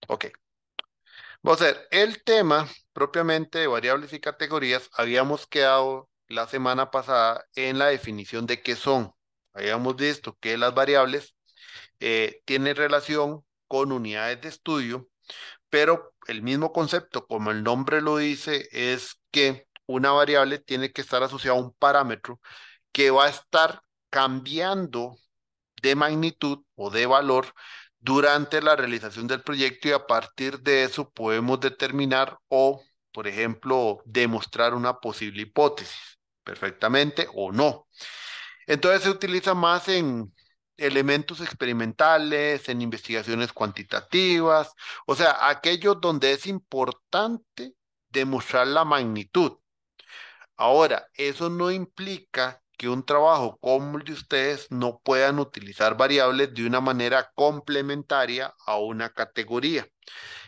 Ok. Vamos a ver, el tema propiamente de variables y categorías, habíamos quedado la semana pasada en la definición de qué son. Habíamos visto que las variables tienen relación con unidades de estudio, pero el mismo concepto, como el nombre lo dice, es que una variable tiene que estar asociada a un parámetro que va a estar cambiando de magnitud o de valor durante la realización del proyecto y a partir de eso podemos determinar o, por ejemplo, demostrar una posible hipótesis perfectamente o no. Entonces se utiliza más en elementos experimentales, en investigaciones cuantitativas, o sea, aquellos donde es importante demostrar la magnitud. Ahora, eso no implica que un trabajo como el de ustedes no puedan utilizar variables de una manera complementaria a una categoría,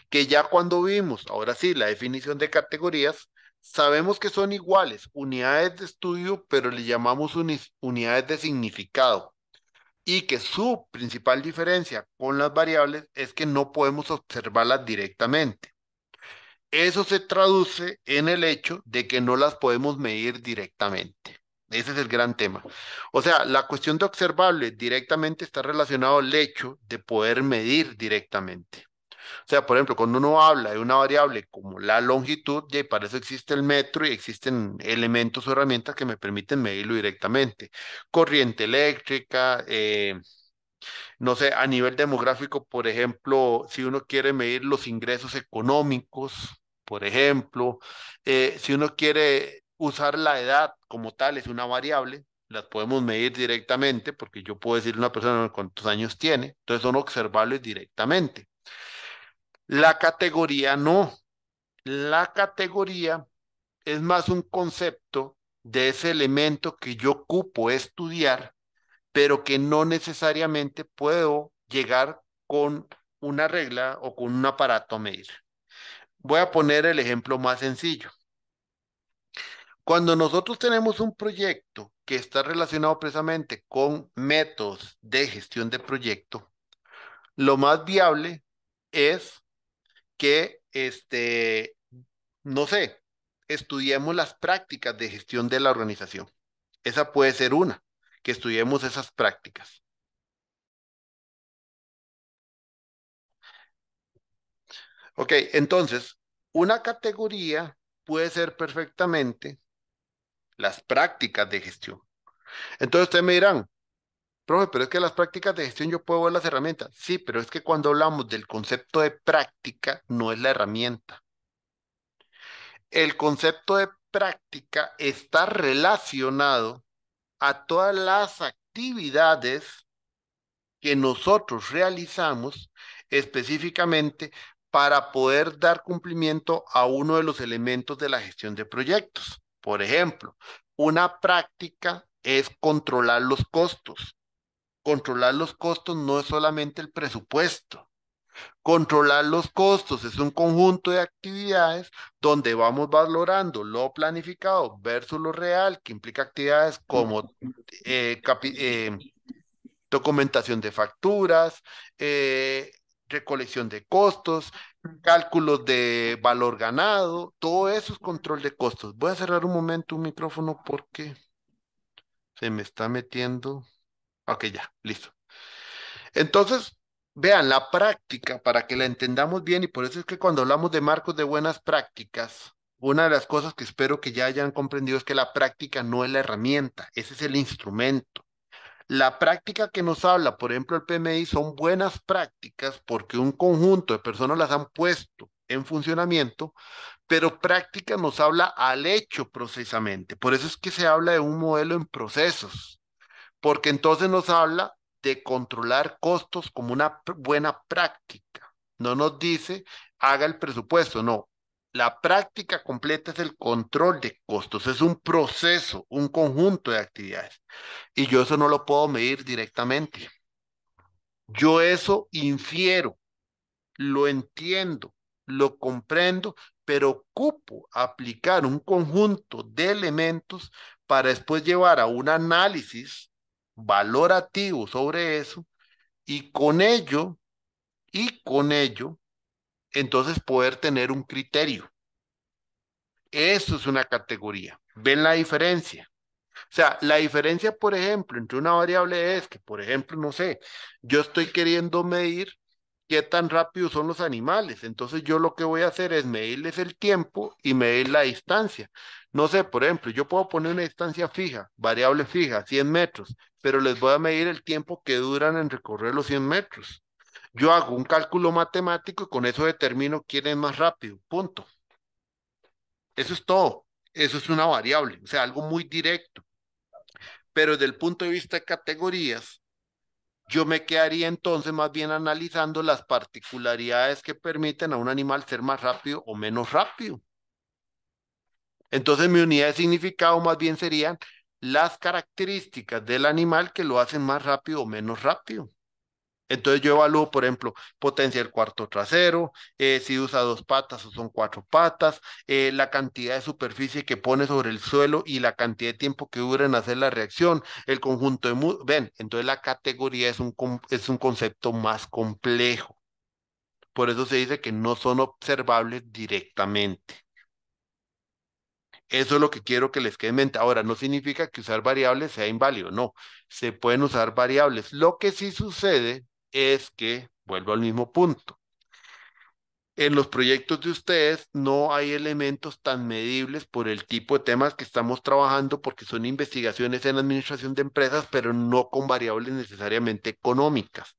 que ya cuando vimos, ahora sí, la definición de categorías, sabemos que son iguales, unidades de estudio, pero le llamamos unidades de significado. Y que su principal diferencia con las variables es que no podemos observarlas directamente. Eso se traduce en el hecho de que no las podemos medir directamente. Ese es el gran tema. O sea, la cuestión de observable directamente está relacionado al hecho de poder medir directamente. O sea, por ejemplo, cuando uno habla de una variable como la longitud, y para eso existe el metro y existen elementos o herramientas que me permiten medirlo directamente. Corriente eléctrica, no sé, a nivel demográfico, por ejemplo, si uno quiere medir los ingresos económicos, por ejemplo, si uno quiere usar la edad como tal, es una variable, las podemos medir directamente, porque yo puedo decirle a una persona cuántos años tiene, entonces son observables directamente. La categoría no. La categoría es más un concepto de ese elemento que yo ocupo estudiar pero que no necesariamente puedo llegar con una regla o con un aparato a medir. Voy a poner el ejemplo más sencillo. Cuando nosotros tenemos un proyecto que está relacionado precisamente con métodos de gestión de proyecto, lo más viable es que, no sé, estudiemos las prácticas de gestión de la organización. Esa puede ser una, que estudiemos esas prácticas. Ok, entonces, una categoría puede ser perfectamente las prácticas de gestión. Entonces ustedes me dirán, profe, pero es que las prácticas de gestión yo puedo ver las herramientas. Sí, pero es que cuando hablamos del concepto de práctica, no es la herramienta. El concepto de práctica está relacionado a todas las actividades que nosotros realizamos específicamente para poder dar cumplimiento a uno de los elementos de la gestión de proyectos. Por ejemplo, una práctica es controlar los costos. Controlar los costos no es solamente el presupuesto. Controlar los costos es un conjunto de actividades donde vamos valorando lo planificado versus lo real, que implica actividades como documentación de facturas, eh, recolección de costos, cálculos de valor ganado, todo eso es control de costos. Voy a cerrar un momento un micrófono porque se me está metiendo. Ok, ya, listo. Entonces, vean, la práctica, para que la entendamos bien, y por eso es que cuando hablamos de marcos de buenas prácticas, una de las cosas que espero que ya hayan comprendido es que la práctica no es la herramienta, ese es el instrumento. La práctica que nos habla, por ejemplo, el PMI, son buenas prácticas porque un conjunto de personas las han puesto en funcionamiento, pero práctica nos habla al hecho precisamente. Por eso es que se habla de un modelo en procesos, porque entonces nos habla de controlar costos como una buena práctica. No nos dice haga el presupuesto, no. La práctica completa es el control de costos, es un proceso, un conjunto de actividades. Y yo eso no lo puedo medir directamente. Yo eso infiero, lo entiendo, lo comprendo, pero ocupo aplicar un conjunto de elementos para después llevar a un análisis valorativo sobre eso y con ello, y con ello, entonces poder tener un criterio. Eso es una categoría. ¿Ven la diferencia? O sea, la diferencia, por ejemplo, entre una variable es que, por ejemplo, no sé, yo estoy queriendo medir qué tan rápidos son los animales. Entonces yo lo que voy a hacer es medirles el tiempo y medir la distancia. No sé, por ejemplo, yo puedo poner una distancia fija, variable fija, 100 metros, pero les voy a medir el tiempo que duran en recorrer los 100 metros. Yo hago un cálculo matemático y con eso determino quién es más rápido. Punto. Eso es todo. Eso es una variable, o sea, algo muy directo. Pero desde el punto de vista de categorías, yo me quedaría entonces más bien analizando las particularidades que permiten a un animal ser más rápido o menos rápido. Entonces mi unidad de significado más bien serían las características del animal que lo hacen más rápido o menos rápido. Entonces yo evalúo, por ejemplo, potencia del cuarto trasero, si usa dos patas o son cuatro patas, la cantidad de superficie que pone sobre el suelo y la cantidad de tiempo que dura en hacer la reacción, el conjunto de... Ven, entonces la categoría es un concepto más complejo. Por eso se dice que no son observables directamente. Eso es lo que quiero que les quede en mente. Ahora, no significa que usar variables sea inválido, no. Se pueden usar variables. Lo que sí sucede es que, vuelvo al mismo punto, en los proyectos de ustedes no hay elementos tan medibles por el tipo de temas que estamos trabajando, porque son investigaciones en administración de empresas, pero no con variables necesariamente económicas.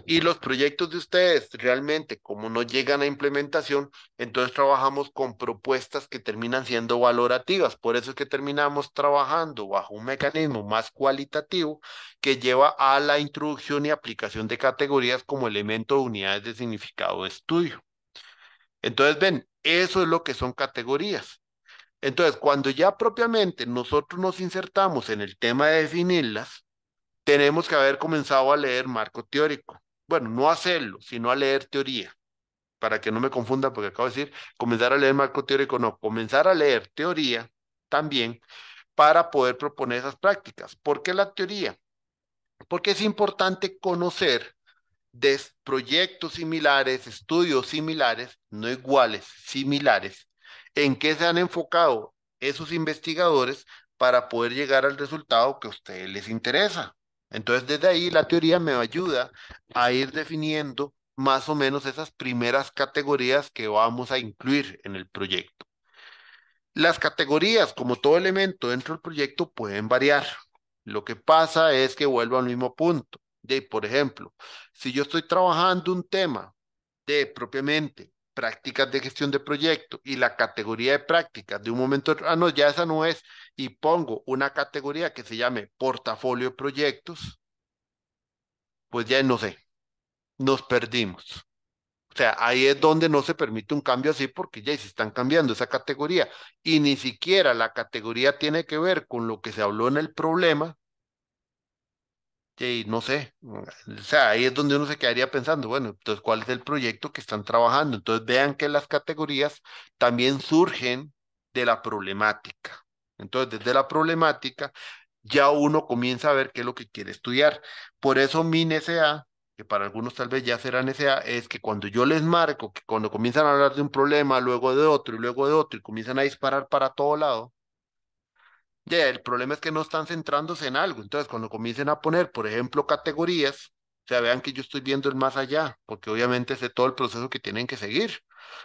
Y los proyectos de ustedes realmente, como no llegan a implementación, entonces trabajamos con propuestas que terminan siendo valorativas. Por eso es que terminamos trabajando bajo un mecanismo más cualitativo que lleva a la introducción y aplicación de categorías como elemento de unidades de significado de estudio. Entonces, ven, eso es lo que son categorías. Entonces, cuando ya propiamente nosotros nos insertamos en el tema de definirlas, tenemos que haber comenzado a leer marco teórico. Bueno, no hacerlo, sino a leer teoría, para que no me confunda, porque acabo de decir, comenzar a leer marco teórico, no, comenzar a leer teoría también para poder proponer esas prácticas. ¿Por qué la teoría? Porque es importante conocer de proyectos similares, estudios similares, no iguales, similares, en qué se han enfocado esos investigadores para poder llegar al resultado que a ustedes les interesa. Entonces, desde ahí la teoría me ayuda a ir definiendo más o menos esas primeras categorías que vamos a incluir en el proyecto. Las categorías, como todo elemento dentro del proyecto, pueden variar. Lo que pasa es que vuelvo al mismo punto. Por ejemplo, si yo estoy trabajando un tema de propiamente prácticas de gestión de proyecto y la categoría de prácticas de un momento, no, ya esa no es, y pongo una categoría que se llame portafolio de proyectos, pues ya no sé, nos perdimos. O sea, ahí es donde no se permite un cambio así porque ya se están cambiando esa categoría y ni siquiera la categoría tiene que ver con lo que se habló en el problema. Y no sé, o sea, ahí es donde uno se quedaría pensando, bueno, entonces, ¿cuál es el proyecto que están trabajando? Entonces, vean que las categorías también surgen de la problemática. Entonces, desde la problemática, ya uno comienza a ver qué es lo que quiere estudiar. Por eso mi NSA, que para algunos tal vez ya será NSA, es que cuando yo les marco, que cuando comienzan a hablar de un problema, luego de otro y luego de otro, y comienzan a disparar para todo lado, ya, el problema es que no están centrándose en algo. Entonces, cuando comiencen a poner, por ejemplo, categorías, o sea, vean que yo estoy viendo el más allá, porque obviamente sé todo el proceso que tienen que seguir.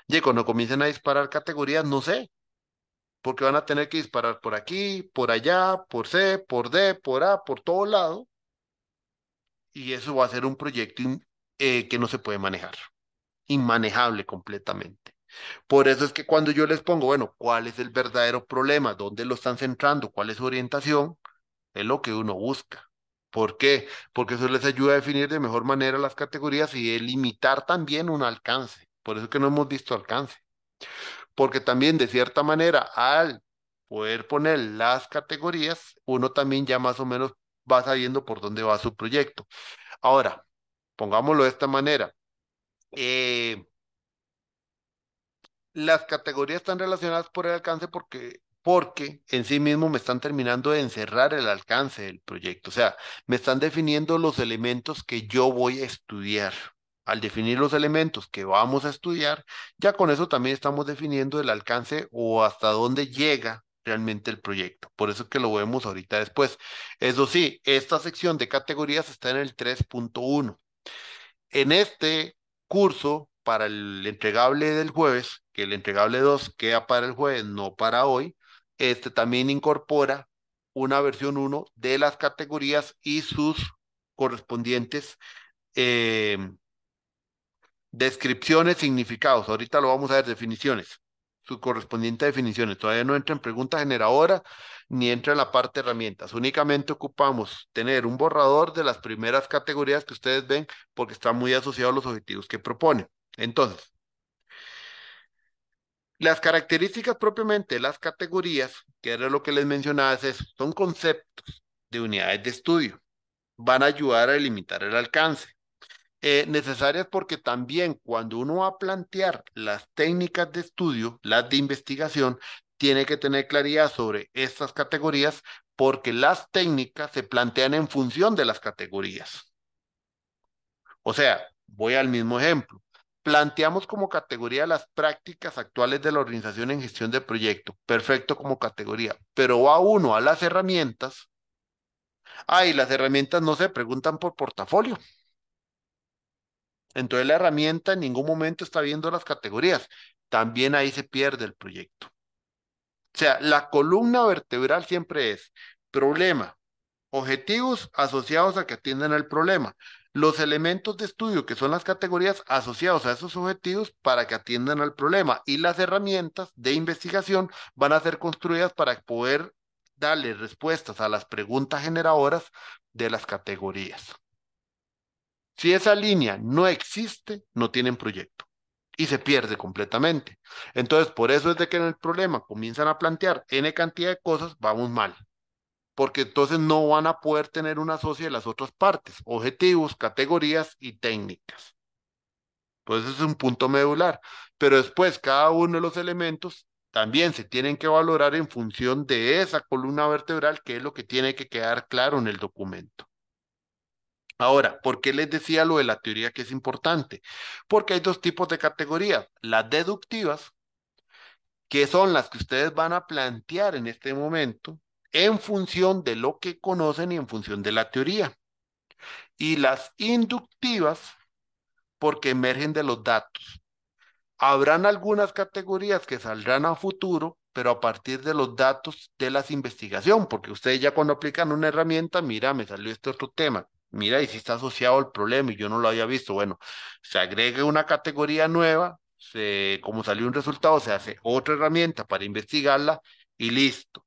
Y cuando comiencen a disparar categorías, no sé, porque van a tener que disparar por aquí, por allá, por C, por D, por A, por todo lado, y eso va a ser un proyecto que no se puede manejar, inmanejable completamente. Por eso es que cuando yo les pongo, bueno, ¿cuál es el verdadero problema? ¿Dónde lo están centrando? ¿Cuál es su orientación? Es lo que uno busca. ¿Por qué? Porque eso les ayuda a definir de mejor manera las categorías y limitar también un alcance. Por eso es que no hemos visto alcance. Porque también, de cierta manera, al poder poner las categorías, uno también ya más o menos va sabiendo por dónde va su proyecto. Ahora, pongámoslo de esta manera. eh, las categorías están relacionadas por el alcance porque en sí mismo me están terminando de encerrar el alcance del proyecto. O sea, me están definiendo los elementos que yo voy a estudiar. al definir los elementos que vamos a estudiar, ya con eso también estamos definiendo el alcance o hasta dónde llega realmente el proyecto. Por eso es que lo vemos ahorita después. Eso sí, esta sección de categorías está en el 3.1. En este curso, para el entregable del jueves, que el entregable 2 queda para el jueves, no para hoy, este también incorpora una versión uno de las categorías y sus correspondientes eh, descripciones, significados. Ahorita lo vamos a ver, definiciones. Su correspondiente a definiciones. Todavía no entra en pregunta generadora ni entra en la parte de herramientas. Únicamente ocupamos tener un borrador de las primeras categorías que ustedes ven porque está muy asociado a los objetivos que propone. Entonces, las características propiamente de las categorías, que era lo que les mencionaba, es eso, son conceptos de unidades de estudio. Van a ayudar a delimitar el alcance. Necesarias porque también cuando uno va a plantear las técnicas de estudio, las de investigación, tiene que tener claridad sobre estas categorías porque las técnicas se plantean en función de las categorías. O sea, voy al mismo ejemplo. Planteamos como categoría las prácticas actuales de la organización en gestión de proyecto. Perfecto como categoría. Pero va uno a las herramientas. Y las herramientas no se preguntan por portafolio. Entonces la herramienta en ningún momento está viendo las categorías. También ahí se pierde el proyecto. O sea, la columna vertebral siempre es problema, objetivos asociados a que atiendan el problema. Los elementos de estudio, que son las categorías asociados a esos objetivos para que atiendan al problema. Y las herramientas de investigación van a ser construidas para poder darle respuestas a las preguntas generadoras de las categorías. Si esa línea no existe, no tienen proyecto y se pierde completamente. Entonces, por eso es de que en el problema comienzan a plantear N cantidad de cosas, vamos mal, porque entonces no van a poder tener una socia de las otras partes, objetivos, categorías y técnicas. Entonces, es un punto medular. Pero después, cada uno de los elementos también se tienen que valorar en función de esa columna vertebral, que es lo que tiene que quedar claro en el documento. Ahora, ¿por qué les decía lo de la teoría que es importante? Porque hay dos tipos de categorías, las deductivas, que son las que ustedes van a plantear en este momento en función de lo que conocen y en función de la teoría, y las inductivas porque emergen de los datos. Habrán algunas categorías que saldrán a futuro, pero a partir de los datos de las investigación, porque ustedes ya cuando aplican una herramienta, mira, me salió este otro tema, mira, y si está asociado al problema y yo no lo había visto, bueno, se agrega una categoría nueva, como salió un resultado, se hace otra herramienta para investigarla y listo.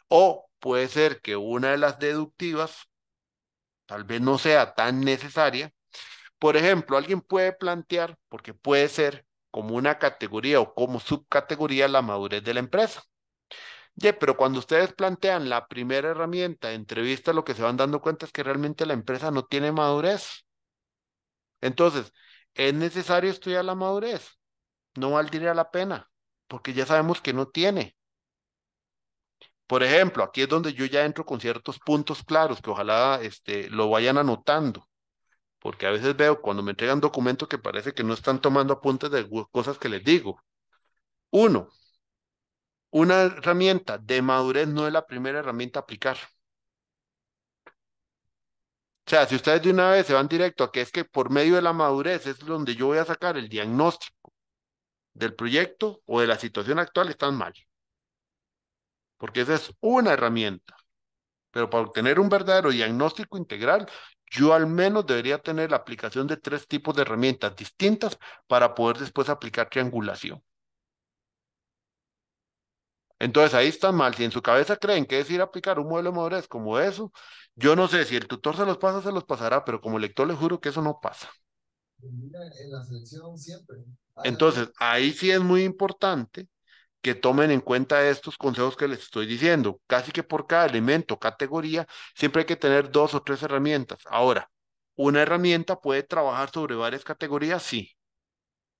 O puede ser que una de las deductivas tal vez no sea tan necesaria. Por ejemplo, alguien puede plantear, porque puede ser como una categoría o como subcategoría la madurez de la empresa. Pero cuando ustedes plantean la primera herramienta de entrevista, lo que se van dando cuenta es que realmente la empresa no tiene madurez. Entonces, es necesario estudiar la madurez. No valdría la pena, porque ya sabemos que no tiene. Por ejemplo, aquí es donde yo ya entro con ciertos puntos claros que ojalá lo vayan anotando. Porque a veces veo cuando me entregan documentos que parece que no están tomando apuntes de cosas que les digo. Uno, una herramienta de madurez no es la primera herramienta a aplicar. O sea, si ustedes de una vez se van directo a que es que por medio de la madurez es donde yo voy a sacar el diagnóstico del proyecto o de la situación actual, están mal. Porque esa es una herramienta. Pero para obtener un verdadero diagnóstico integral, yo al menos debería tener la aplicación de tres tipos de herramientas distintas para poder después aplicar triangulación. Entonces ahí están mal. Si en su cabeza creen que es ir a aplicar un modelo de madurez como eso, yo no sé si el tutor se los pasa, se los pasará, pero como lector les juro que eso no pasa. En la selección siempre. Entonces, ahí sí es muy importante que tomen en cuenta estos consejos que les estoy diciendo. Casi que por cada elemento, categoría, siempre hay que tener dos o tres herramientas. Ahora, una herramienta puede trabajar sobre varias categorías, sí.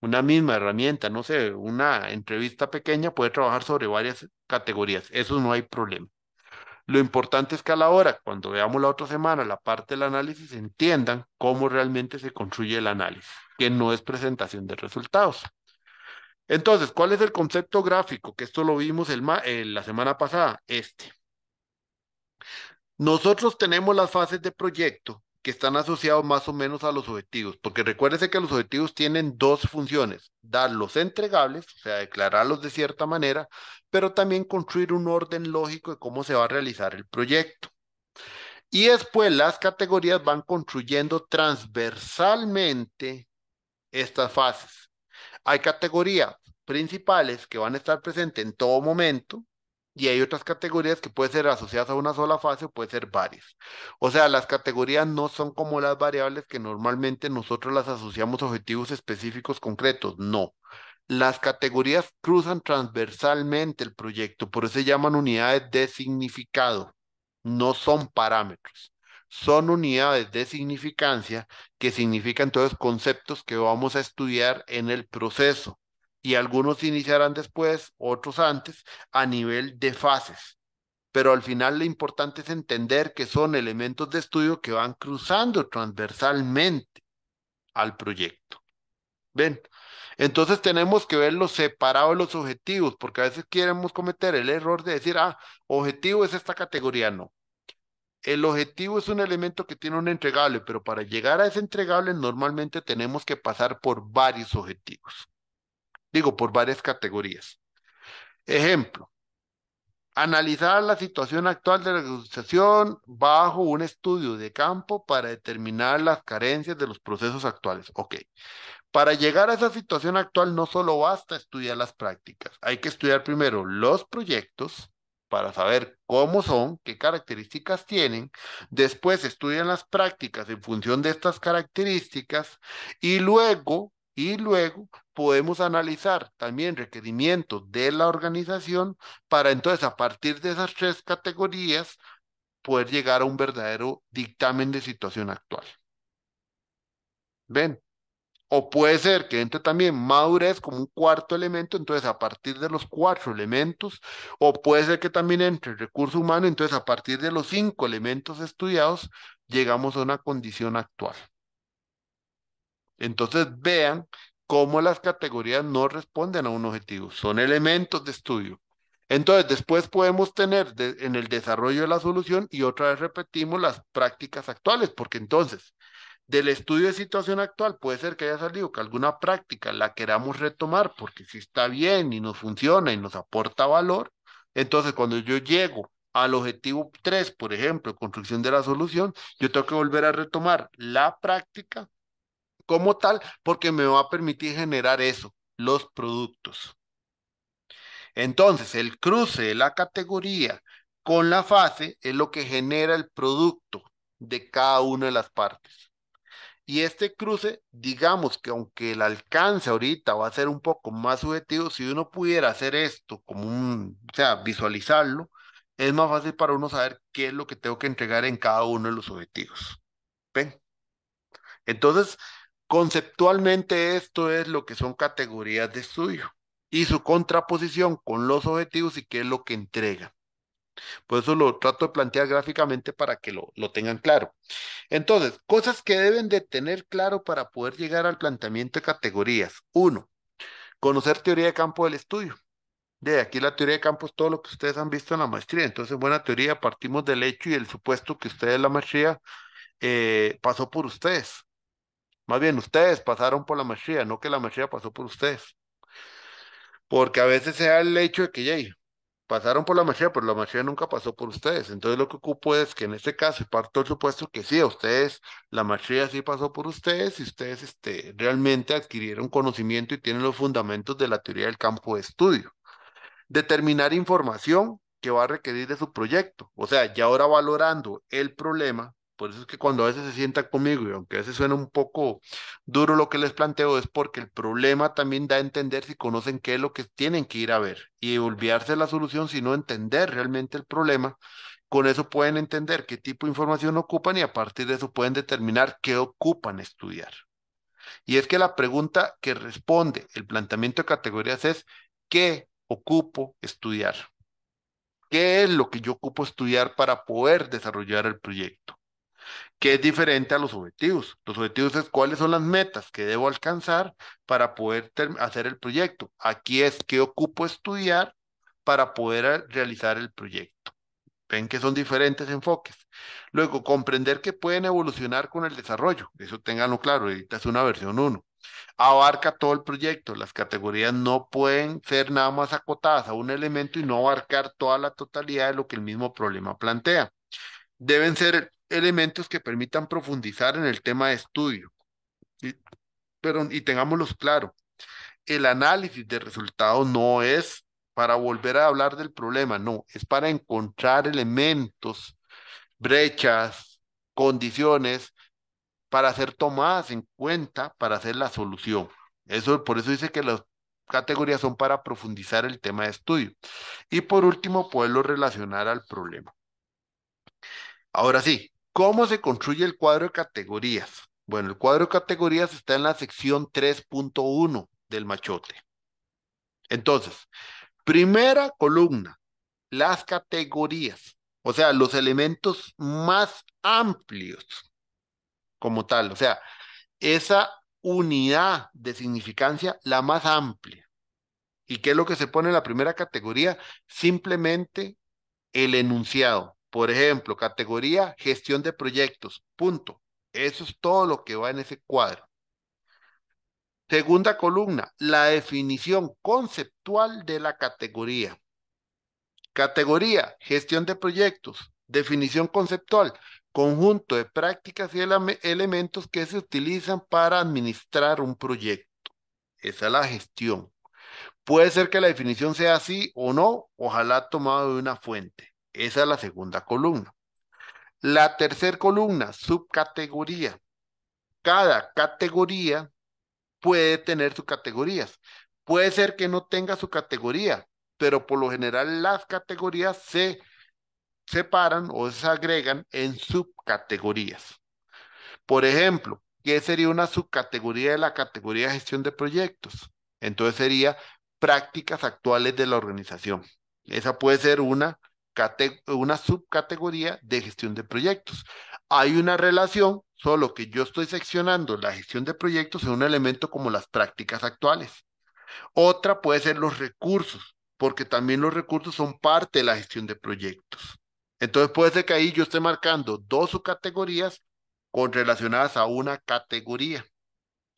Una misma herramienta, no sé, una entrevista pequeña puede trabajar sobre varias categorías. Eso no hay problema. Lo importante es que a la hora, cuando veamos la otra semana, la parte del análisis, entiendan cómo realmente se construye el análisis, que no es presentación de resultados. Entonces, ¿cuál es el concepto gráfico? Que esto lo vimos la semana pasada. Nosotros tenemos las fases de proyecto que están asociados más o menos a los objetivos, porque recuérdese que los objetivos tienen dos funciones: dar los entregables, o sea, declararlos de cierta manera, pero también construir un orden lógico de cómo se va a realizar el proyecto. Y después las categorías van construyendo transversalmente estas fases. Hay categorías principales que van a estar presentes en todo momento y hay otras categorías que pueden ser asociadas a una sola fase o pueden ser varias. O sea, las categorías no son como las variables que normalmente nosotros las asociamos a objetivos específicos concretos. No. Las categorías cruzan transversalmente el proyecto, por eso se llaman unidades de significado. No son parámetros, son unidades de significancia que significan entonces conceptos que vamos a estudiar en el proceso. Y algunos iniciarán después, otros antes, a nivel de fases. Pero al final lo importante es entender que son elementos de estudio que van cruzando transversalmente al proyecto. ¿Ven? Entonces tenemos que verlos separados de los objetivos, porque a veces queremos cometer el error de decir, objetivo es esta categoría. No. El objetivo es un elemento que tiene un entregable, pero para llegar a ese entregable normalmente tenemos que pasar por varios objetivos. Digo, por varias categorías. Ejemplo, analizar la situación actual de la organización bajo un estudio de campo para determinar las carencias de los procesos actuales. Ok. Para llegar a esa situación actual no solo basta estudiar las prácticas, hay que estudiar primero los proyectos para saber cómo son, qué características tienen, después estudian las prácticas en función de estas características y luego podemos analizar también requerimientos de la organización para entonces a partir de esas tres categorías poder llegar a un verdadero dictamen de situación actual. ¿Ven? O puede ser que entre también madurez como un cuarto elemento, entonces a partir de los cuatro elementos, o puede ser que también entre recurso humano, entonces a partir de los cinco elementos estudiados, llegamos a una condición actual. Entonces vean cómo las categorías no responden a un objetivo, son elementos de estudio. Entonces después podemos tener en el desarrollo de la solución y otra vez repetimos las prácticas actuales, porque entonces del estudio de situación actual puede ser que haya salido que alguna práctica la queramos retomar porque si está bien y nos funciona y nos aporta valor. Entonces, cuando yo llego al objetivo 3, por ejemplo, construcción de la solución, yo tengo que volver a retomar la práctica como tal porque me va a permitir generar eso, los productos. Entonces, el cruce de la categoría con la fase es lo que genera el producto de cada una de las partes. Y este cruce, digamos que aunque el alcance ahorita va a ser un poco más subjetivo, si uno pudiera hacer esto como o sea, visualizarlo, es más fácil para uno saber qué es lo que tengo que entregar en cada uno de los objetivos. ¿Ven? Entonces, conceptualmente esto es lo que son categorías de estudio y su contraposición con los objetivos y qué es lo que entrega. Por eso lo trato de plantear gráficamente para que lo tengan claro. Entonces, cosas que deben de tener claro para poder llegar al planteamiento de categorías. Uno, conocer teoría de campo del estudio. De aquí la teoría de campo es todo lo que ustedes han visto en la maestría. Entonces, buena teoría, partimos del hecho y del supuesto que ustedes la maestría pasó por ustedes. Más bien, ustedes pasaron por la maestría, no que la maestría pasó por ustedes. Porque a veces se da el hecho de que ya pasaron por la maestría, pero la maestría nunca pasó por ustedes. Entonces lo que ocupo es que en este caso, y parto del supuesto que sí, a ustedes, la maestría sí pasó por ustedes y ustedes realmente adquirieron conocimiento y tienen los fundamentos de la teoría del campo de estudio. Determinar información que va a requerir de su proyecto. O sea, ya ahora valorando el problema, por eso es que cuando a veces se sientan conmigo, y aunque a veces suena un poco duro lo que les planteo, es porque el problema también da a entender si conocen qué es lo que tienen que ir a ver y olvidarse de la solución, sino entender realmente el problema. Con eso pueden entender qué tipo de información ocupan y a partir de eso pueden determinar qué ocupan estudiar. Y es que la pregunta que responde el planteamiento de categorías es: ¿qué ocupo estudiar? ¿Qué es lo que yo ocupo estudiar para poder desarrollar el proyecto? Que es diferente a los objetivos. Los objetivos es cuáles son las metas que debo alcanzar para poder hacer el proyecto. Aquí es qué ocupo estudiar para poder realizar el proyecto. Ven que son diferentes enfoques. Luego, comprender que pueden evolucionar con el desarrollo. Eso ténganlo claro, ahorita es una versión uno. Abarca todo el proyecto. Las categorías no pueden ser nada más acotadas a un elemento y no abarcar toda la totalidad de lo que el mismo problema plantea. Deben ser elementos que permitan profundizar en el tema de estudio. Y, pero, y tengámoslos claro, el análisis de resultados no es para volver a hablar del problema, no, es para encontrar elementos, brechas, condiciones para ser tomadas en cuenta para hacer la solución. Eso, por eso dice que las categorías son para profundizar el tema de estudio. Y por último, poderlo relacionar al problema. Ahora sí, ¿cómo se construye el cuadro de categorías? Bueno, el cuadro de categorías está en la sección 3.1 del machote. Entonces, primera columna, las categorías, o sea, los elementos más amplios como tal, o sea, esa unidad de significancia, la más amplia. ¿Y qué es lo que se pone en la primera categoría? Simplemente el enunciado. Por ejemplo, categoría gestión de proyectos. Punto. Eso es todo lo que va en ese cuadro. Segunda columna, la definición conceptual de la categoría. Categoría, gestión de proyectos. Definición conceptual, conjunto de prácticas y elementos que se utilizan para administrar un proyecto. Esa es la gestión. Puede ser que la definición sea así o no, ojalá tomado de una fuente. Esa es la segunda columna. La tercera columna, subcategoría. Cada categoría puede tener sus categorías. Puede ser que no tenga su categoría, pero por lo general las categorías se separan o se agregan en subcategorías. Por ejemplo, ¿qué sería una subcategoría de la categoría de gestión de proyectos? Entonces sería prácticas actuales de la organización. Esa puede ser una subcategoría de gestión de proyectos. Hay una relación, solo que yo estoy seccionando la gestión de proyectos en un elemento como las prácticas actuales. Otra puede ser los recursos, porque también los recursos son parte de la gestión de proyectos. Entonces puede ser que ahí yo esté marcando dos subcategorías con relacionadas a una categoría.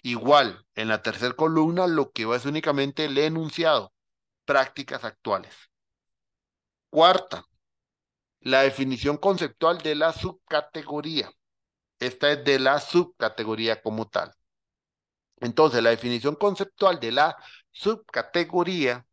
Igual, en la tercera columna lo que va es únicamente el enunciado, prácticas actuales. Cuarta, la definición conceptual de la subcategoría. Esta es de la subcategoría como tal. Entonces, la definición conceptual de la subcategoría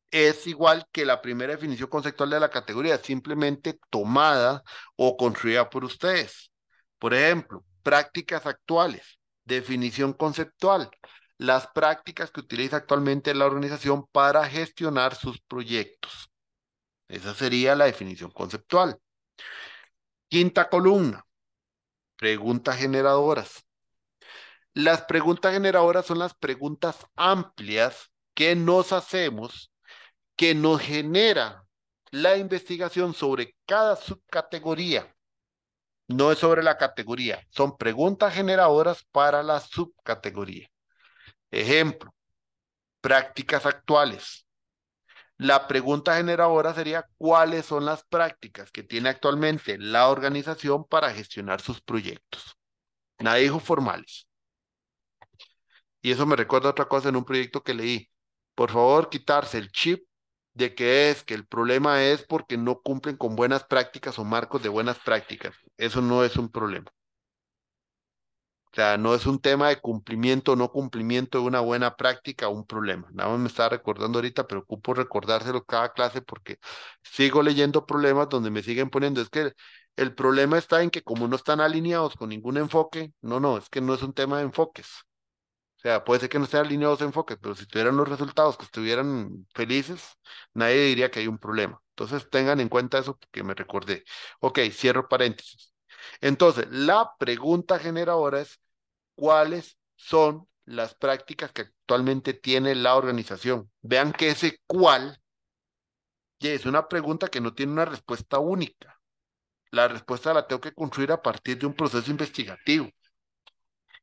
es igual que la primera definición conceptual de la categoría, simplemente tomada o construida por ustedes. Por ejemplo, prácticas actuales, definición conceptual, las prácticas que utiliza actualmente la organización para gestionar sus proyectos. Esa sería la definición conceptual. Quinta columna, preguntas generadoras. Las preguntas generadoras son las preguntas amplias que nos hacemos que nos genera la investigación sobre cada subcategoría. No es sobre la categoría, son preguntas generadoras para la subcategoría. Ejemplo, prácticas actuales. La pregunta generadora sería cuáles son las prácticas que tiene actualmente la organización para gestionar sus proyectos. Nadie dijo formales. Y eso me recuerda otra cosa en un proyecto que leí. Por favor, quitarse el chip de que el problema es porque no cumplen con buenas prácticas o marcos de buenas prácticas. Eso no es un problema. O sea, no es un tema de cumplimiento o no cumplimiento de una buena práctica o un problema. Nada más me estaba recordando ahorita, pero ocupo recordárselo cada clase porque sigo leyendo problemas donde me siguen poniendo. Es que el problema está en que como no están alineados con ningún enfoque, no, es que no es un tema de enfoques. O sea, puede ser que no estén alineados enfoques, pero si tuvieran los resultados que estuvieran felices, nadie diría que hay un problema. Entonces tengan en cuenta eso que me recordé. Ok, cierro paréntesis. Entonces, la pregunta generadora es, ¿cuáles son las prácticas que actualmente tiene la organización? Vean que ese cuál Y es una pregunta que no tiene una respuesta única. La respuesta la tengo que construir a partir de un proceso investigativo.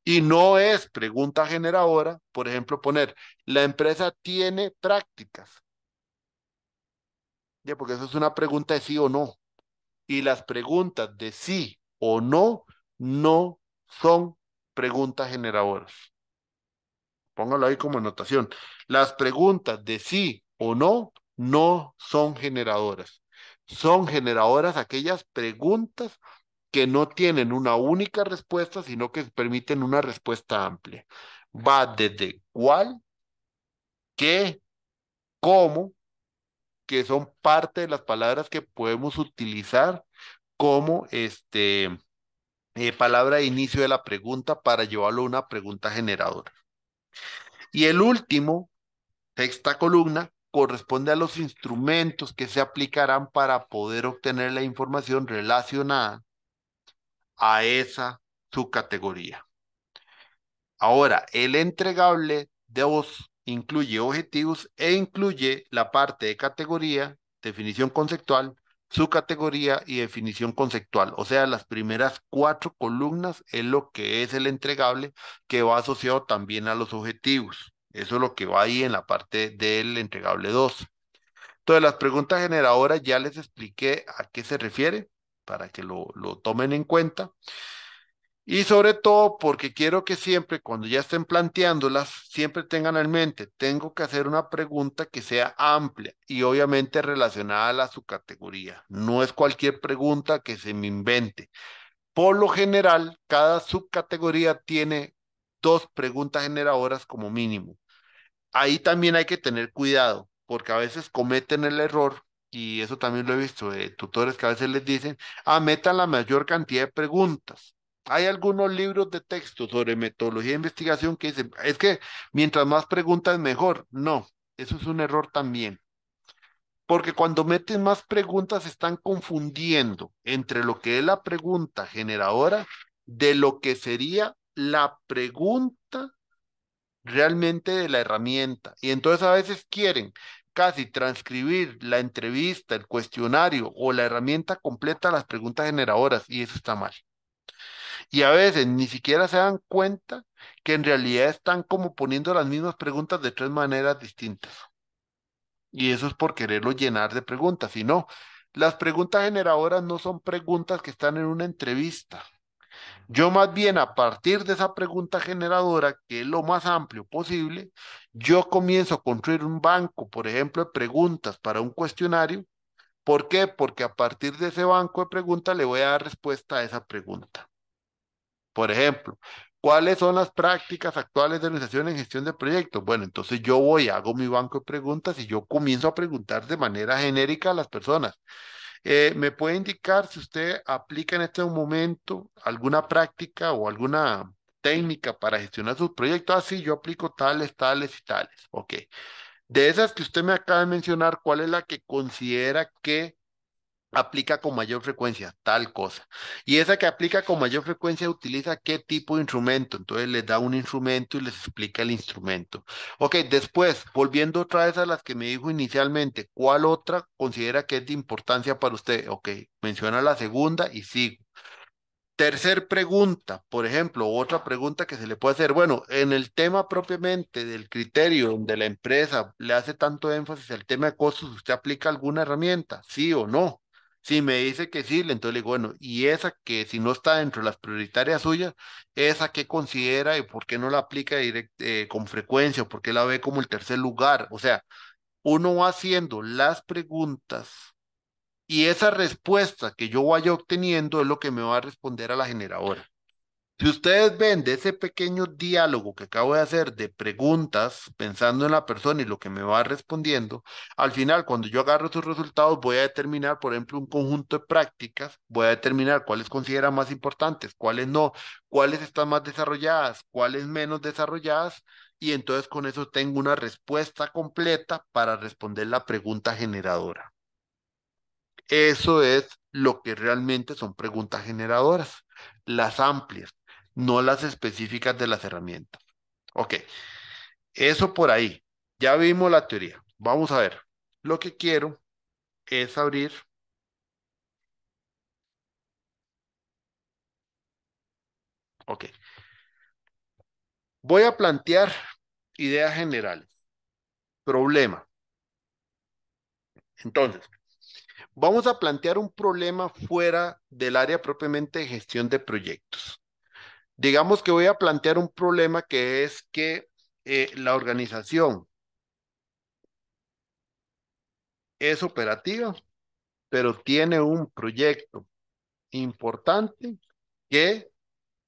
Y no es pregunta generadora, por ejemplo, poner, la empresa tiene prácticas, ya, porque eso es una pregunta de sí o no. Y las preguntas de sí o no no son preguntas generadoras. Póngalo ahí como anotación. Las preguntas de sí o no no son generadoras. Son generadoras aquellas preguntas que no tienen una única respuesta, sino que permiten una respuesta amplia. Va desde cuál, qué, cómo, que son parte de las palabras que podemos utilizar como palabra de inicio de la pregunta para llevarlo a una pregunta generadora. Y el último, sexta columna, corresponde a los instrumentos que se aplicarán para poder obtener la información relacionada a esa subcategoría. Ahora, el entregable de voz incluye objetivos e incluye la parte de categoría, definición conceptual, subcategoría y definición conceptual. O sea, las primeras cuatro columnas es lo que es el entregable que va asociado también a los objetivos. Eso es lo que va ahí en la parte del entregable 2. Entonces, las preguntas generadoras ya les expliqué a qué se refiere para que lo tomen en cuenta. Y sobre todo porque quiero que siempre, cuando ya estén planteándolas, siempre tengan en mente, tengo que hacer una pregunta que sea amplia y obviamente relacionada a la subcategoría. No es cualquier pregunta que se me invente. Por lo general, cada subcategoría tiene dos preguntas generadoras como mínimo. Ahí también hay que tener cuidado, porque a veces cometen el error, y eso también lo he visto de tutores que a veces les dicen, metan la mayor cantidad de preguntas. Hay algunos libros de texto sobre metodología de investigación que dicen, es que mientras más preguntas mejor. No, eso es un error también, porque cuando meten más preguntas están confundiendo entre lo que es la pregunta generadora de lo que sería la pregunta realmente de la herramienta. Y entonces a veces quieren casi transcribir la entrevista, el cuestionario o la herramienta completa a las preguntas generadoras y eso está mal. Y a veces ni siquiera se dan cuenta que en realidad están como poniendo las mismas preguntas de tres maneras distintas. Y eso es por quererlo llenar de preguntas. Y no, las preguntas generadoras no son preguntas que están en una entrevista. Yo más bien a partir de esa pregunta generadora, que es lo más amplio posible, yo comienzo a construir un banco, por ejemplo, de preguntas para un cuestionario. ¿Por qué? Porque a partir de ese banco de preguntas le voy a dar respuesta a esa pregunta. Por ejemplo, ¿cuáles son las prácticas actuales de organización en gestión de proyectos? Bueno, entonces yo voy, hago mi banco de preguntas y yo comienzo a preguntar de manera genérica a las personas. ¿Me puede indicar si usted aplica en este momento alguna práctica o alguna técnica para gestionar sus proyectos? Ah, sí, yo aplico tales, tales y tales. Ok. De esas que usted me acaba de mencionar, ¿cuál es la que considera que aplica con mayor frecuencia? Tal cosa. Y esa que aplica con mayor frecuencia utiliza qué tipo de instrumento. Entonces les da un instrumento y les explica el instrumento. Ok, después, volviendo otra vez a las que me dijo inicialmente, ¿cuál otra considera que es de importancia para usted? Ok, menciona la segunda y sigo. Tercer pregunta, por ejemplo, otra pregunta que se le puede hacer, bueno, en el tema propiamente del criterio donde la empresa le hace tanto énfasis al tema de costos, ¿usted aplica alguna herramienta? ¿Sí o no? Si me dice que sí, entonces le digo, bueno, y esa que si no está dentro de las prioritarias suyas, ¿esa qué considera y por qué no la aplica con frecuencia o por qué la ve como el tercer lugar? O sea, uno va haciendo las preguntas y esa respuesta que yo vaya obteniendo es lo que me va a responder a la generadora. Si ustedes ven de ese pequeño diálogo que acabo de hacer de preguntas, pensando en la persona y lo que me va respondiendo, al final, cuando yo agarro sus resultados, voy a determinar, por ejemplo, un conjunto de prácticas, voy a determinar cuáles considera más importantes, cuáles no, cuáles están más desarrolladas, cuáles menos desarrolladas, y entonces con eso tengo una respuesta completa para responder la pregunta generadora. Eso es lo que realmente son preguntas generadoras, las amplias, no las específicas de las herramientas. Ok, eso por ahí. Ya vimos la teoría. Vamos a ver. Lo que quiero es abrir. Ok. Voy a plantear ideas generales. Problema. Entonces, vamos a plantear un problema fuera del área propiamente de gestión de proyectos. Digamos que voy a plantear un problema que es que la organización es operativa, pero tiene un proyecto importante que,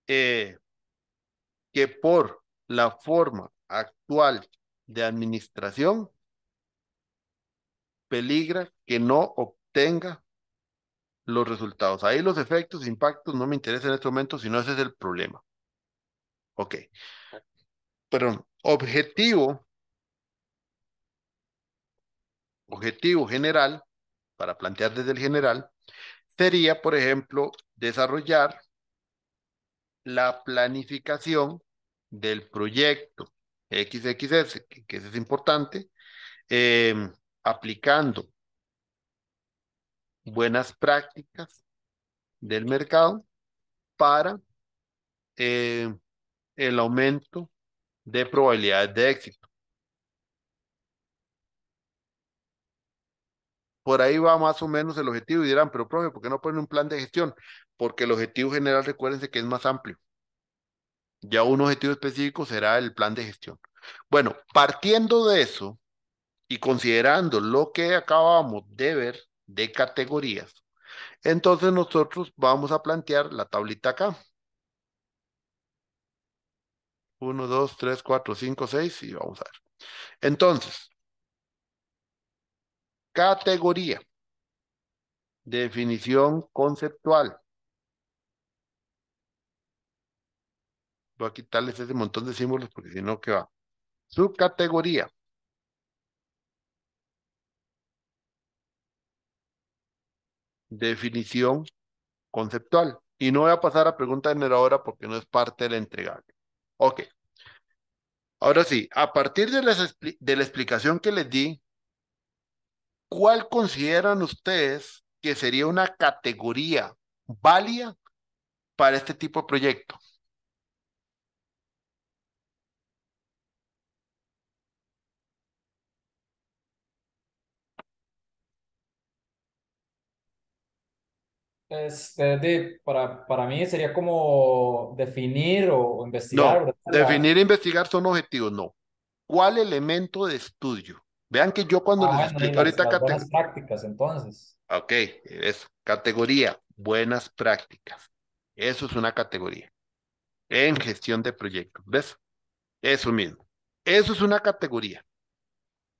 eh, que por la forma actual de administración peligra que no obtenga los resultados. Ahí los efectos, impactos no me interesan en este momento, sino ese es el problema. Ok, pero objetivo general, para plantear desde el general, sería, por ejemplo, desarrollar la planificación del proyecto XXS, que eso es importante, eh, aplicando buenas prácticas del mercado para eh, el aumento de probabilidades de éxito. Por ahí va más o menos el objetivo y dirán, pero profe, ¿por qué no ponen un plan de gestión? Porque el objetivo general, recuérdense que es más amplio. Ya un objetivo específico será el plan de gestión. Bueno, partiendo de eso y considerando lo que acabamos de ver de categorías, entonces nosotros vamos a plantear la tablita acá. Uno, 2, 3, 4, 5, 6 y vamos a ver. Entonces, categoría, definición conceptual. Voy a quitarles ese montón de símbolos porque si no, ¿qué va? Subcategoría, definición conceptual. Y no voy a pasar a pregunta generadora porque no es parte del entregable. Ok, ahora sí, a partir de, de la explicación que les di, ¿cuál consideran ustedes que sería una categoría válida para este tipo de proyecto? Para mí sería como definir o investigar, No, ¿verdad? definir e investigar son objetivos, no. ¿Cuál elemento de estudio? Vean que yo cuando les Bueno, y explico ahorita las buenas prácticas, entonces. ok, eso, categoría, buenas prácticas. Eso es una categoría en gestión de proyectos, ¿ves? Eso mismo. Eso es una categoría.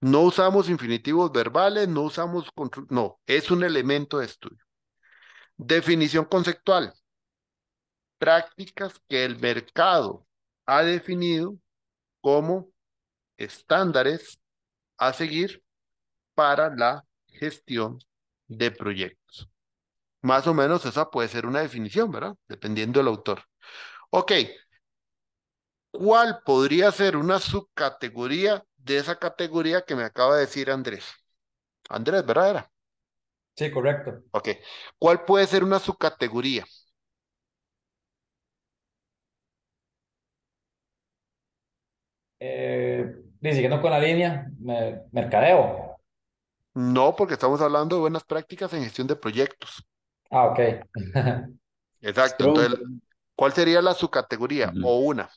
No usamos infinitivos verbales, no usamos, no, es un elemento de estudio. Definición conceptual, prácticas que el mercado ha definido como estándares a seguir para la gestión de proyectos. Más o menos esa puede ser una definición, ¿verdad? Dependiendo del autor. Ok, ¿cuál podría ser una subcategoría de esa categoría que me acaba de decir Andrés? Andrés, ¿verdad? Era. Sí, correcto. Ok, ¿cuál puede ser una subcategoría? Siguiendo con la línea, mercadeo. No, porque estamos hablando de buenas prácticas en gestión de proyectos. Ah, ok. Exacto, Scrum. entonces, ¿cuál sería la subcategoría? Ujú. O una.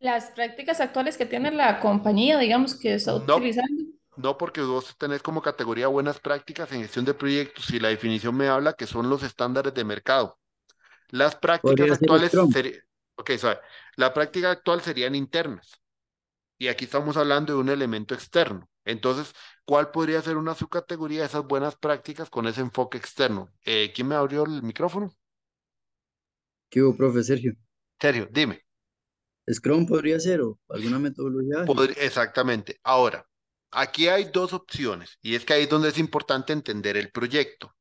Las prácticas actuales que tiene la compañía, digamos, que está No, utilizando. no, porque vos tenés como categoría buenas prácticas en gestión de proyectos y la definición me habla que son los estándares de mercado. Las prácticas Podría ser actuales Scrum. serían, ok, suave. La práctica actual serían internas y aquí estamos hablando de un elemento externo. Entonces, ¿cuál podría ser una subcategoría de esas buenas prácticas con ese enfoque externo? ¿Quién me abrió el micrófono? ¿Qué hubo, profe Sergio? Sergio, dime. Scrum podría ser o alguna metodología ágil. Exactamente. Ahora, aquí hay dos opciones y es que ahí es donde es importante entender el proyecto.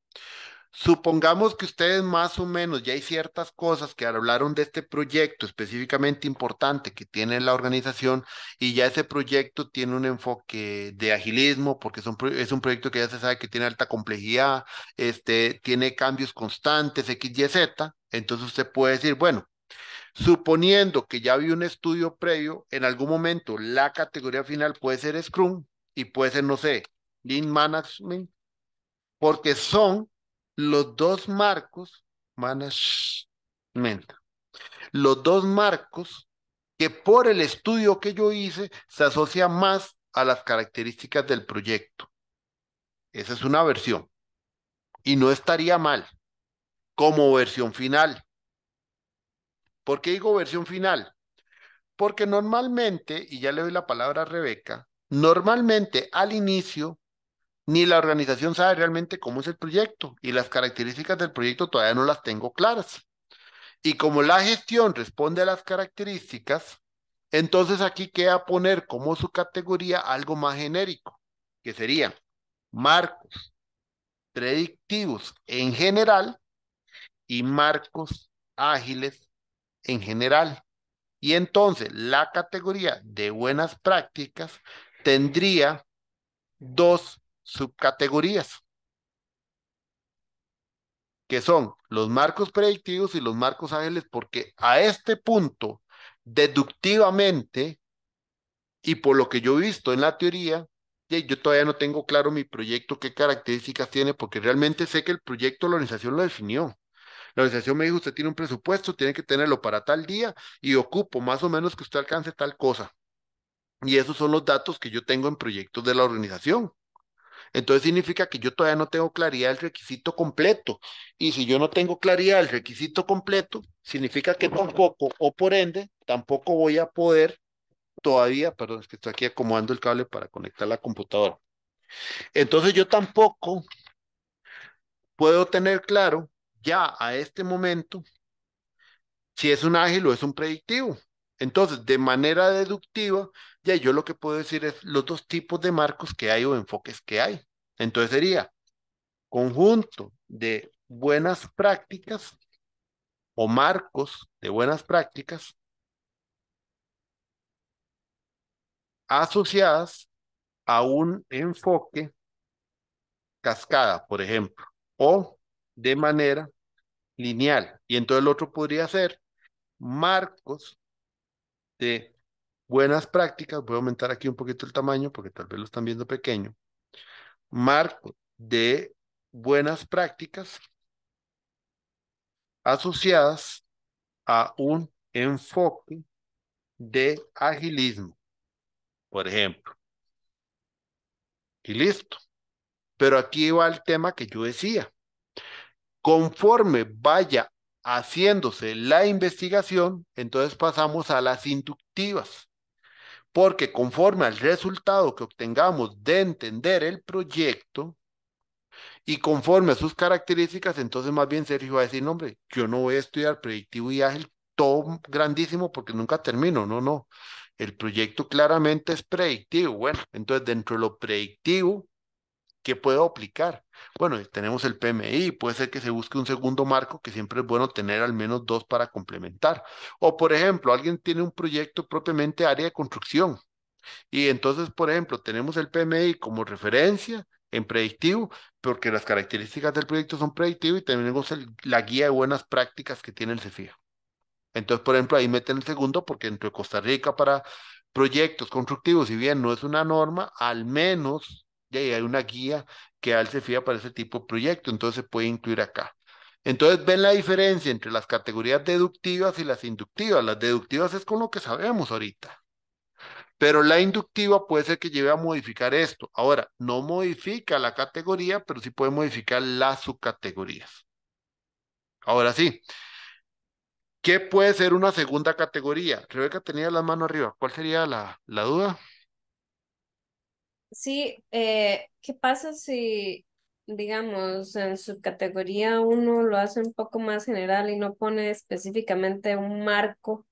Supongamos que ustedes más o menos ya hay ciertas cosas que hablaron de este proyecto específicamente importante que tiene la organización y ya ese proyecto tiene un enfoque de agilismo porque es un proyecto que ya se sabe que tiene alta complejidad, tiene cambios constantes, X, Y, Z. Entonces usted puede decir, bueno, suponiendo que ya vi un estudio previo, en algún momento la categoría final puede ser Scrum y puede ser, no sé, Lean Management porque son los dos marcos, management, los dos marcos que por el estudio que yo hice se asocia más a las características del proyecto. Esa es una versión y no estaría mal como versión final. ¿Por qué digo versión final? Porque normalmente, y ya le doy la palabra a Rebeca, normalmente al inicio ni la organización sabe realmente cómo es el proyecto y las características del proyecto todavía no las tengo claras. Y como la gestión responde a las características, entonces aquí queda poner como su categoría algo más genérico, que serían marcos predictivos en general y marcos ágiles en general. Y entonces la categoría de buenas prácticas tendría dos subcategorías, que son los marcos predictivos y los marcos ágiles, porque a este punto, deductivamente, y por lo que yo he visto en la teoría, yo todavía no tengo claro mi proyecto, qué características tiene, porque realmente sé que el proyecto la organización lo definió. La organización me dijo, usted tiene un presupuesto, tiene que tenerlo para tal día y ocupo más o menos que usted alcance tal cosa. Y esos son los datos que yo tengo en proyectos de la organización. Entonces significa que yo todavía no tengo claridad del requisito completo. Y si yo no tengo claridad del requisito completo, significa que tampoco, o por ende, tampoco voy a poder todavía, perdón, es que estoy aquí acomodando el cable para conectar la computadora. Entonces yo tampoco puedo tener claro ya a este momento si es un ágil o es un predictivo. Entonces, de manera deductiva, ya yo lo que puedo decir es los dos tipos de marcos que hay o enfoques que hay. Entonces sería conjunto de buenas prácticas o marcos de buenas prácticas asociadas a un enfoque cascada, por ejemplo, o de manera lineal. Y entonces el otro podría ser marcos de buenas prácticas. Voy a aumentar aquí un poquito el tamaño porque tal vez lo están viendo pequeño. Marcos de buenas prácticas asociadas a un enfoque de agilismo, por ejemplo. Y listo. Pero aquí va el tema que yo decía. Conforme vaya haciéndose la investigación, entonces pasamos a las inductivas, porque conforme al resultado que obtengamos de entender el proyecto y conforme a sus características, entonces más bien Sergio va a decir, no, hombre, yo no voy a estudiar predictivo y ágil todo grandísimo porque nunca termino, no, no. El proyecto claramente es predictivo. Bueno, entonces dentro de lo predictivo, ¿qué puedo aplicar? Bueno, tenemos el PMI, puede ser que se busque un segundo marco, que siempre es bueno tener al menos dos para complementar. O, por ejemplo, alguien tiene un proyecto propiamente área de construcción y entonces, por ejemplo, tenemos el PMI como referencia en predictivo, porque las características del proyecto son predictivas y tenemos la guía de buenas prácticas que tiene el CEFIA. Entonces, por ejemplo, ahí meten el segundo porque dentro de Costa Rica para proyectos constructivos, si bien no es una norma, al menos ya hay una guía que da el CEFIA para ese tipo de proyecto, entonces se puede incluir acá. Entonces, ven la diferencia entre las categorías deductivas y las inductivas. Las deductivas es con lo que sabemos ahorita, pero la inductiva puede ser que lleve a modificar esto. Ahora, no modifica la categoría, pero sí puede modificar las subcategorías. Ahora sí. ¿Qué puede ser una segunda categoría? Rebeca tenía las manos arriba. ¿Cuál sería la duda? Sí, ¿qué pasa si, digamos, en su categoría uno lo hace un poco más general y no pone específicamente un marco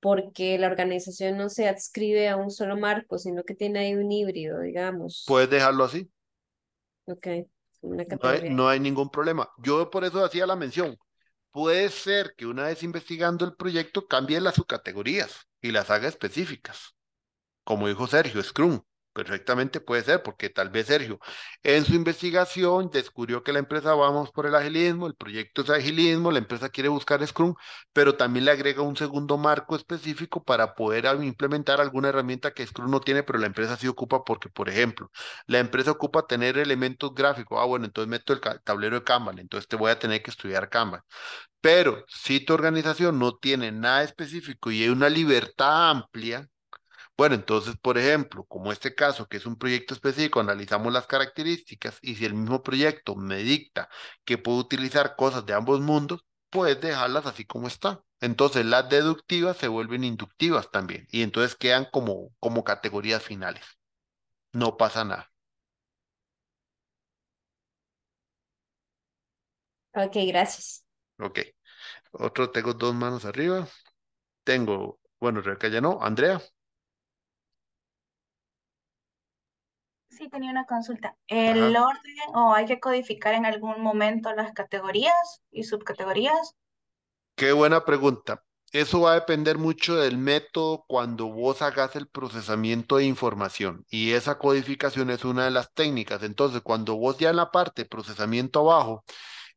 porque la organización no se adscribe a un solo marco, sino que tiene ahí un híbrido, digamos? Puedes dejarlo así. Ok, una No hay, categoría. no hay ningún problema. Yo por eso hacía la mención. Puede ser que una vez investigando el proyecto cambie las subcategorías y las haga específicas. Como dijo Sergio, Scrum, perfectamente puede ser, porque tal vez Sergio en su investigación descubrió que la empresa vamos por el agilismo, el proyecto es agilismo, la empresa quiere buscar Scrum, pero también le agrega un segundo marco específico para poder implementar alguna herramienta que Scrum no tiene, pero la empresa sí ocupa porque, por ejemplo, la empresa ocupa tener elementos gráficos. Ah, bueno, entonces meto el tablero de Kanban, entonces te voy a tener que estudiar Kanban. Pero si tu organización no tiene nada específico y hay una libertad amplia, bueno, entonces, por ejemplo, como este caso, que es un proyecto específico, analizamos las características y si el mismo proyecto me dicta que puedo utilizar cosas de ambos mundos, puedes dejarlas así como está. Entonces, las deductivas se vuelven inductivas también y entonces quedan como categorías finales. No pasa nada. Ok, gracias. Ok. Otro, tengo dos manos arriba. Tengo, bueno, Rebeca ya no. Andrea. Sí, tenía una consulta. Ajá. ¿El orden o hay que codificar en algún momento las categorías y subcategorías? Qué buena pregunta. Eso va a depender mucho del método cuando vos hagas el procesamiento de información y esa codificación es una de las técnicas. Entonces, cuando vos ya en la parte de procesamiento abajo,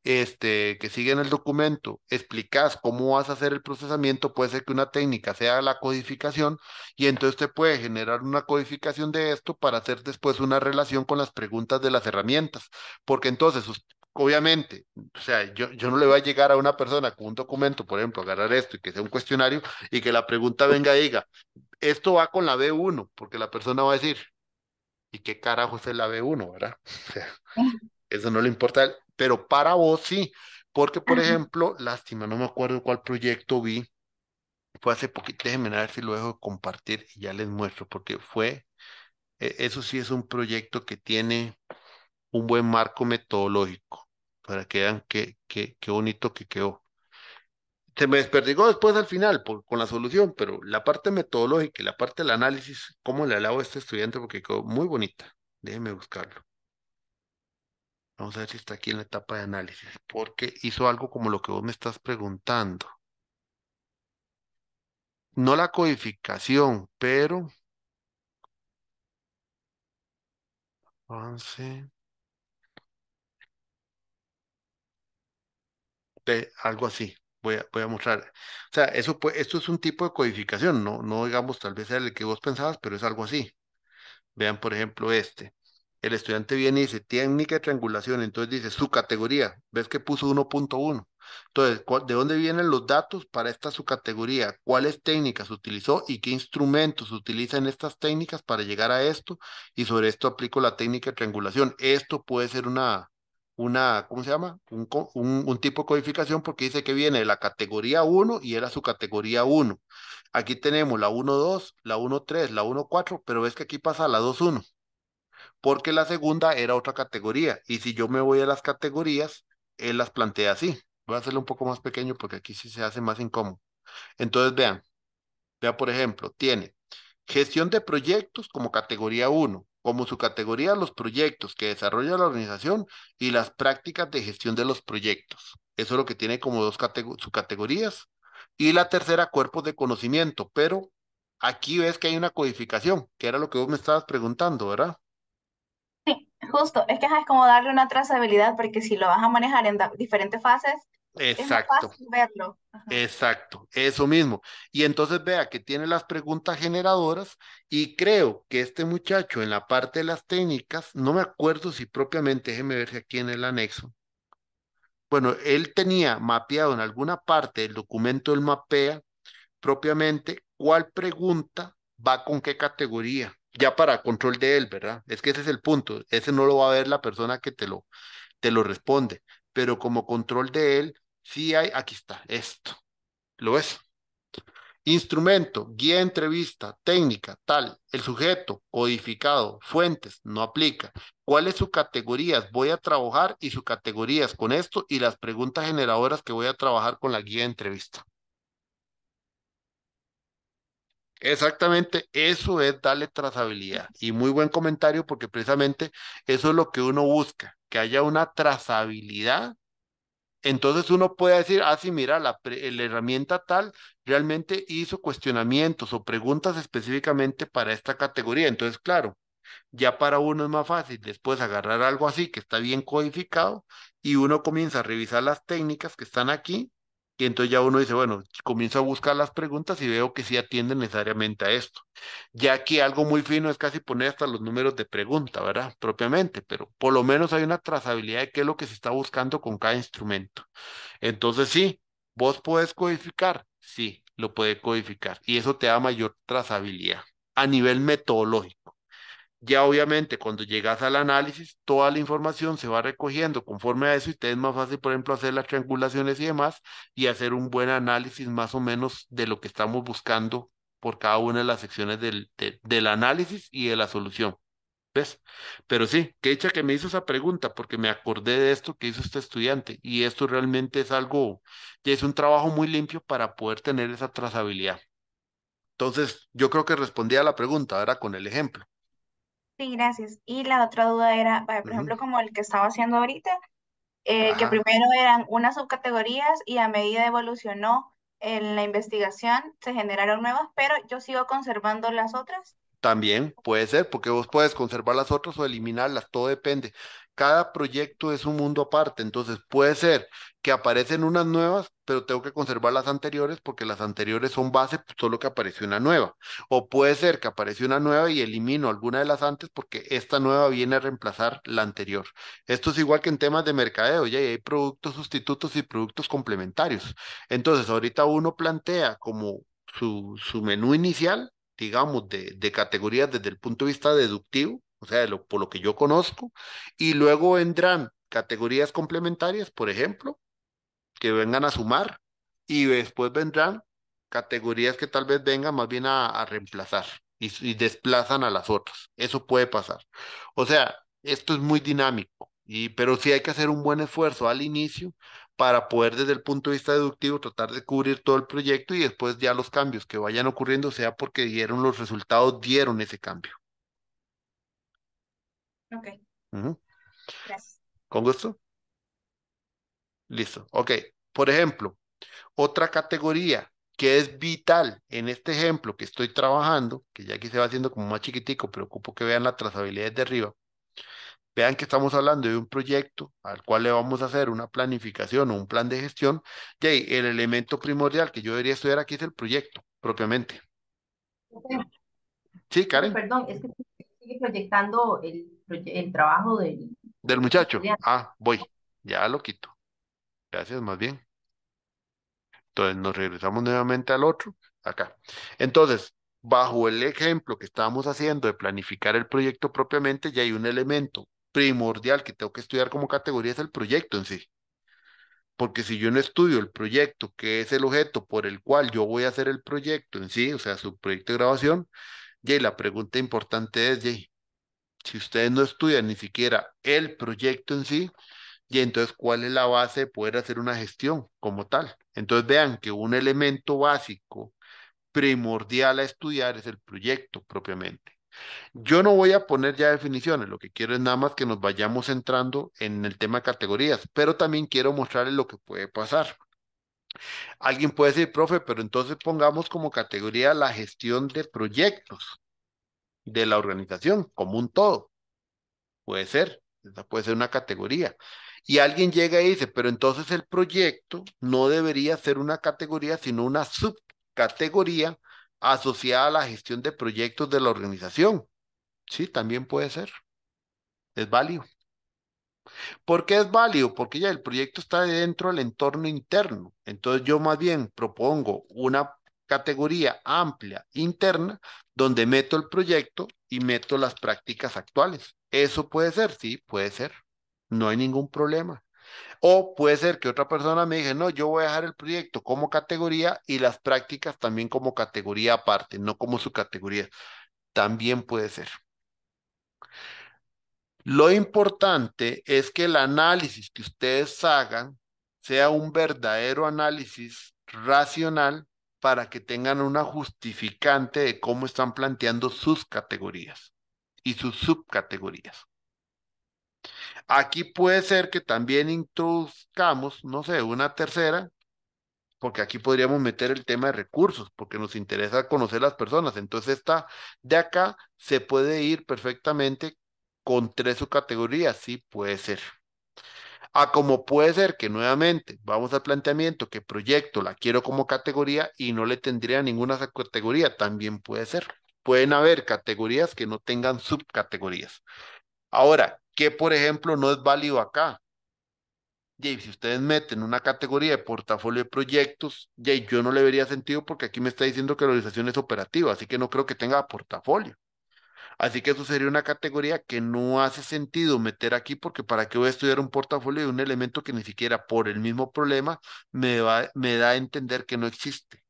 que sigue en el documento, explicas cómo vas a hacer el procesamiento, puede ser que una técnica sea la codificación y entonces te puede generar una codificación de esto para hacer después una relación con las preguntas de las herramientas, porque entonces obviamente, o sea, yo no le voy a llegar a una persona con un documento, por ejemplo, agarrar esto y que sea un cuestionario y que la pregunta venga y diga, esto va con la B1, porque la persona va a decir, ¿y qué carajo es la B1, verdad? O sea, eso no le importa, pero para vos sí, porque por Ajá. ejemplo, lástima, no me acuerdo cuál proyecto vi, fue hace poquito, déjenme ver si lo dejo de compartir y ya les muestro, porque eso sí es un proyecto que tiene un buen marco metodológico, para que vean qué bonito que quedó. Se me desperdigó después al final con la solución, pero la parte metodológica y la parte del análisis, ¿cómo le alabo a este estudiante? Porque quedó muy bonita. Déjenme buscarlo. Vamos a ver si está aquí en la etapa de análisis, porque hizo algo como lo que vos me estás preguntando. No la codificación, pero avance de algo así. Voy a mostrar. O sea, esto es un tipo de codificación, no digamos tal vez sea el que vos pensabas, pero es algo así. Vean, por ejemplo, este. El estudiante viene y dice técnica de triangulación, entonces dice su categoría. ¿Ves que puso 1.1? Entonces, ¿de dónde vienen los datos para esta subcategoría? ¿Cuáles técnicas utilizó y qué instrumentos utilizan estas técnicas para llegar a esto? Y sobre esto aplico la técnica de triangulación. Esto puede ser ¿cómo se llama? Un tipo de codificación porque dice que viene de la categoría 1 y era su categoría 1. Aquí tenemos la 1.2, la 1.3, la 1.4, pero ves que aquí pasa la 2.1, porque la segunda era otra categoría. Y si yo me voy a las categorías, él las plantea así. Voy a hacerlo un poco más pequeño porque aquí sí se hace más incómodo. Entonces, vean, por ejemplo, tiene gestión de proyectos como categoría uno, como su categoría los proyectos que desarrolla la organización y las prácticas de gestión de los proyectos. Eso es lo que tiene como dos subcategorías. Y la tercera, cuerpos de conocimiento, pero aquí ves que hay una codificación, que era lo que vos me estabas preguntando, ¿verdad? Sí, justo. Es que ajá, es como darle una trazabilidad porque si lo vas a manejar en diferentes fases, es más Exacto. fácil verlo. Ajá. Exacto, eso mismo. Y entonces vea que tiene las preguntas generadoras y creo que este muchacho en la parte de las técnicas, no me acuerdo si propiamente, déjeme ver si aquí en el anexo. Bueno, él tenía mapeado en alguna parte del documento, él mapea propiamente cuál pregunta va con qué categoría, ya para control de él, ¿verdad? Es que ese es el punto, ese no lo va a ver la persona que te lo responde, pero como control de él, sí hay, aquí está, esto. ¿Lo ves? Instrumento, guía de entrevista, técnica, tal. El sujeto, codificado, fuentes, no aplica. ¿Cuál es su categorías? Voy a trabajar y su categorías con esto y las preguntas generadoras que voy a trabajar con la guía de entrevista. Exactamente, eso es darle trazabilidad. Y muy buen comentario porque precisamente eso es lo que uno busca, que haya una trazabilidad. Entonces uno puede decir, ah, sí, mira, la herramienta tal realmente hizo cuestionamientos o preguntas específicamente para esta categoría. Entonces, claro, ya para uno es más fácil después agarrar algo así que está bien codificado y uno comienza a revisar las técnicas que están aquí y entonces ya uno dice, bueno, comienzo a buscar las preguntas y veo que sí atienden necesariamente a esto. Ya aquí algo muy fino es casi poner hasta los números de pregunta, ¿verdad? Propiamente, pero por lo menos hay una trazabilidad de qué es lo que se está buscando con cada instrumento. Entonces sí, vos podés codificar, sí, lo puede codificar y eso te da mayor trazabilidad a nivel metodológico. Ya obviamente cuando llegas al análisis, toda la información se va recogiendo conforme a eso y te es más fácil, por ejemplo, hacer las triangulaciones y demás y hacer un buen análisis más o menos de lo que estamos buscando por cada una de las secciones del análisis y de la solución. ¿Ves? Pero sí, qué dicha que me hizo esa pregunta porque me acordé de esto que hizo este estudiante y esto realmente es algo, ya es un trabajo muy limpio para poder tener esa trazabilidad. Entonces, yo creo que respondí a la pregunta, ahora con el ejemplo. Sí, gracias. Y la otra duda era, vaya, por Ujú. ejemplo, como el que estaba haciendo ahorita, que Ajá. primero eran unas subcategorías y a medida evolucionó en la investigación se generaron nuevas, pero yo sigo conservando las otras. También puede ser, porque vos puedes conservar las otras o eliminarlas, todo depende. Cada proyecto es un mundo aparte, entonces puede ser que aparecen unas nuevas, pero tengo que conservar las anteriores porque las anteriores son base, pues, solo que apareció una nueva. O puede ser que apareció una nueva y elimino alguna de las antes porque esta nueva viene a reemplazar la anterior. Esto es igual que en temas de mercadeo, ya y hay productos sustitutos y productos complementarios. Entonces, ahorita uno plantea como su menú inicial, digamos, de categorías desde el punto de vista deductivo, o sea, por lo que yo conozco, y luego vendrán categorías complementarias, por ejemplo, que vengan a sumar, y después vendrán categorías que tal vez vengan más bien a reemplazar y desplazan a las otras. Eso puede pasar. O sea, esto es muy dinámico, pero sí hay que hacer un buen esfuerzo al inicio para poder desde el punto de vista deductivo tratar de cubrir todo el proyecto y después ya los cambios que vayan ocurriendo sea porque dieron los resultados, dieron ese cambio. Ok, Ujú. gracias. ¿Con gusto? Listo. Ok. Por ejemplo, otra categoría que es vital en este ejemplo que estoy trabajando, que ya aquí se va haciendo como más chiquitico, pero ocupo que vean la trazabilidad de arriba. Vean que estamos hablando de un proyecto al cual le vamos a hacer una planificación o un plan de gestión. Y ahí, el elemento primordial que yo debería estudiar aquí es el proyecto, propiamente. Sí, Karen, Perdón, es que sigue proyectando el trabajo del del otro muchacho. estudiante. Ah, voy, ya lo quito. Gracias, más bien. Entonces nos regresamos nuevamente al otro, acá. Entonces, bajo el ejemplo que estábamos haciendo de planificar el proyecto propiamente, ya hay un elemento primordial que tengo que estudiar como categoría, es el proyecto en sí. Porque si yo no estudio el proyecto, que es el objeto por el cual yo voy a hacer el proyecto en sí, o sea, su proyecto de grabación, y la pregunta importante es, Jay, si ustedes no estudian ni siquiera el proyecto en sí, y entonces, ¿cuál es la base de poder hacer una gestión como tal? Entonces, vean que un elemento básico, primordial a estudiar es el proyecto propiamente. Yo no voy a poner ya definiciones, lo que quiero es nada más que nos vayamos entrando en el tema de categorías, pero también quiero mostrarles lo que puede pasar. Alguien puede decir, profe, pero entonces pongamos como categoría la gestión de proyectos de la organización como un todo. Puede ser, esa puede ser una categoría. Y alguien llega y dice, pero entonces el proyecto no debería ser una categoría, sino una subcategoría asociada a la gestión de proyectos de la organización. Sí, también puede ser, es válido. ¿Por qué es válido? Porque ya el proyecto está dentro del entorno interno. Entonces yo más bien propongo una categoría amplia interna donde meto el proyecto y meto las prácticas actuales. Eso puede ser, sí, puede ser. No hay ningún problema. O puede ser que otra persona me diga, no, yo voy a dejar el proyecto como categoría y las prácticas también como categoría aparte, no como su categoría. También puede ser. Lo importante es que el análisis que ustedes hagan sea un verdadero análisis racional para que tengan una justificante de cómo están planteando sus categorías y sus subcategorías. Aquí puede ser que también introduzcamos, no sé, una tercera, porque aquí podríamos meter el tema de recursos, porque nos interesa conocer las personas. Entonces esta de acá se puede ir perfectamente con tres subcategorías, sí puede ser. A como puede ser que nuevamente vamos al planteamiento que proyecto la quiero como categoría y no le tendría ninguna categoría, también puede ser. Pueden haber categorías que no tengan subcategorías. Ahora, ¿qué por ejemplo no es válido acá? Jay, si ustedes meten una categoría de portafolio de proyectos, Jay, yo no le vería sentido porque aquí me está diciendo que la organización es operativa, así que no creo que tenga portafolio. Así que eso sería una categoría que no hace sentido meter aquí porque para qué voy a estudiar un portafolio de un elemento que ni siquiera por el mismo problema me da a entender que no existe.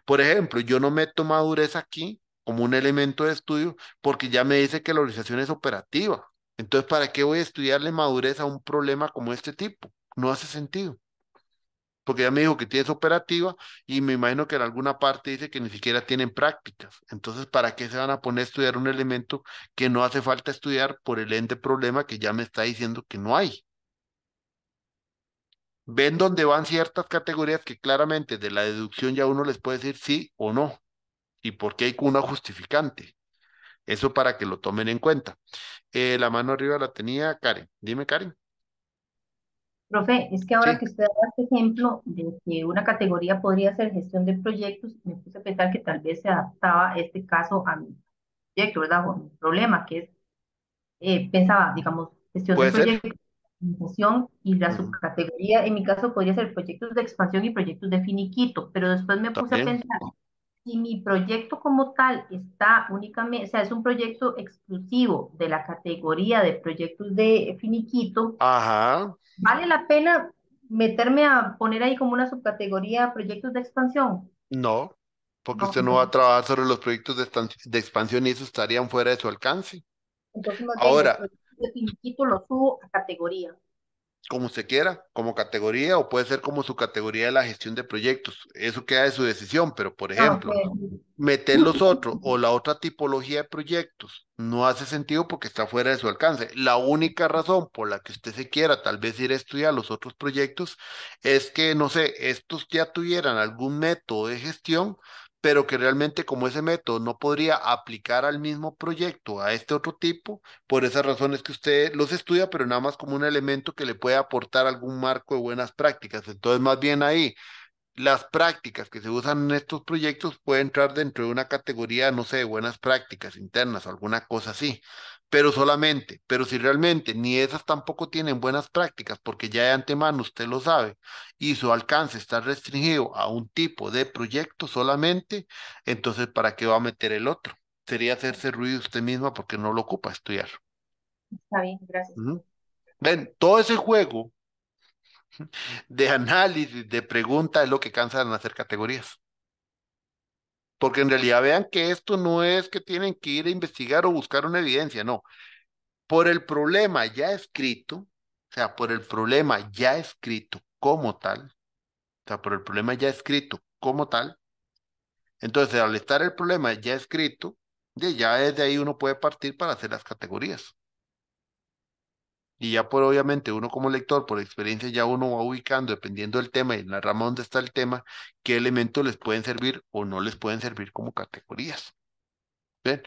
Por ejemplo, yo no meto madurez aquí como un elemento de estudio porque ya me dice que la organización es operativa. Entonces, ¿para qué voy a estudiarle madurez a un problema como este tipo? No hace sentido. Porque ya me dijo que tienes operativa y me imagino que en alguna parte dice que ni siquiera tienen prácticas. Entonces, ¿para qué se van a poner a estudiar un elemento que no hace falta estudiar por el ente problema que ya me está diciendo que no hay? Ven dónde van ciertas categorías que claramente de la deducción ya uno les puede decir sí o no y por qué hay una justificante. Eso para que lo tomen en cuenta. La mano arriba la tenía Karen. Dime, Karen. Profe, es que ahora Sí, que usted da este ejemplo de que una categoría podría ser gestión de proyectos, me puse a pensar que tal vez se adaptaba este caso a mi proyecto, ¿verdad? O a mi problema, que es, pensaba, digamos, gestión de puede ser. proyectos, organización, y la Ujú. subcategoría en mi caso podría ser proyectos de expansión y proyectos de finiquito, pero después me puse a También. pensar, si mi proyecto como tal está únicamente, o sea, es un proyecto exclusivo de la categoría de proyectos de finiquito, Ajá. ¿vale la pena meterme a poner ahí como una subcategoría proyectos de expansión? No, porque No, usted no va a trabajar sobre los proyectos de expansión y eso estarían fuera de su alcance. entonces más bien los Ahora, proyectos de finiquito los subo a categoría. como usted quiera, como categoría o puede ser como su categoría de la gestión de proyectos. Eso queda de su decisión, pero por Ah, ok. ejemplo, meter los otros o la otra tipología de proyectos no hace sentido porque está fuera de su alcance. La única razón por la que usted se quiera tal vez ir a estudiar los otros proyectos es que, no sé, estos ya tuvieran algún método de gestión, pero que realmente como ese método no podría aplicar al mismo proyecto, a este otro tipo, por esas razones que usted los estudia, pero nada más como un elemento que le puede aportar algún marco de buenas prácticas. Entonces, más bien ahí las prácticas que se usan en estos proyectos pueden entrar dentro de una categoría, no sé, de buenas prácticas internas o alguna cosa así, pero solamente, pero si realmente ni esas tampoco tienen buenas prácticas, porque ya de antemano usted lo sabe y su alcance está restringido a un tipo de proyecto solamente, entonces ¿para qué va a meter el otro? Sería hacerse ruido usted misma porque no lo ocupa estudiar. Está bien, gracias. Ujú. Ven, todo ese juego de análisis, de pregunta es lo que cansa de hacer categorías. Porque en realidad vean que esto no es que tienen que ir a investigar o buscar una evidencia, no. Por el problema ya escrito, o sea, por el problema ya escrito como tal, o sea, por el problema ya escrito como tal, entonces al estar el problema ya escrito, ya desde ahí uno puede partir para hacer las categorías. Y ya por obviamente uno como lector, por experiencia, ya uno va ubicando, dependiendo del tema y en la rama donde está el tema, qué elementos les pueden servir o no les pueden servir como categorías. ¿Ven?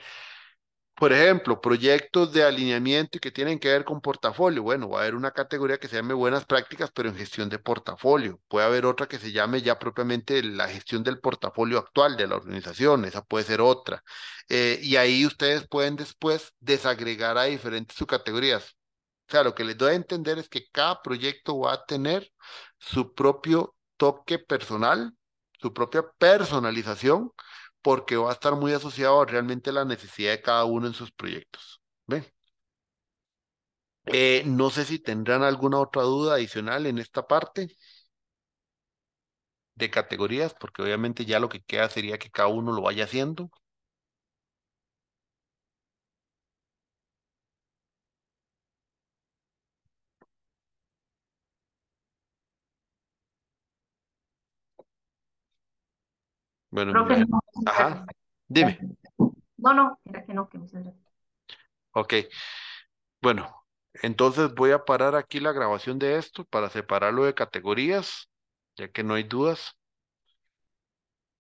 Por ejemplo, proyectos de alineamiento y que tienen que ver con portafolio. Bueno, va a haber una categoría que se llame buenas prácticas, pero en gestión de portafolio. Puede haber otra que se llame ya propiamente la gestión del portafolio actual de la organización. Esa puede ser otra. Y ahí ustedes pueden después desagregar a diferentes subcategorías. O sea, lo que les doy a entender es que cada proyecto va a tener su propio toque personal, su propia personalización porque va a estar muy asociado a realmente la necesidad de cada uno en sus proyectos. ¿Ven? No sé si tendrán alguna otra duda adicional en esta parte de categorías, porque obviamente ya lo que queda sería que cada uno lo vaya haciendo. Bueno, Profe, mira, no, muchas ajá, gracias. dime. Gracias. No, no, era que no, que muchas gracias. Ok, bueno, entonces voy a parar aquí la grabación de esto para separarlo de categorías, ya que no hay dudas.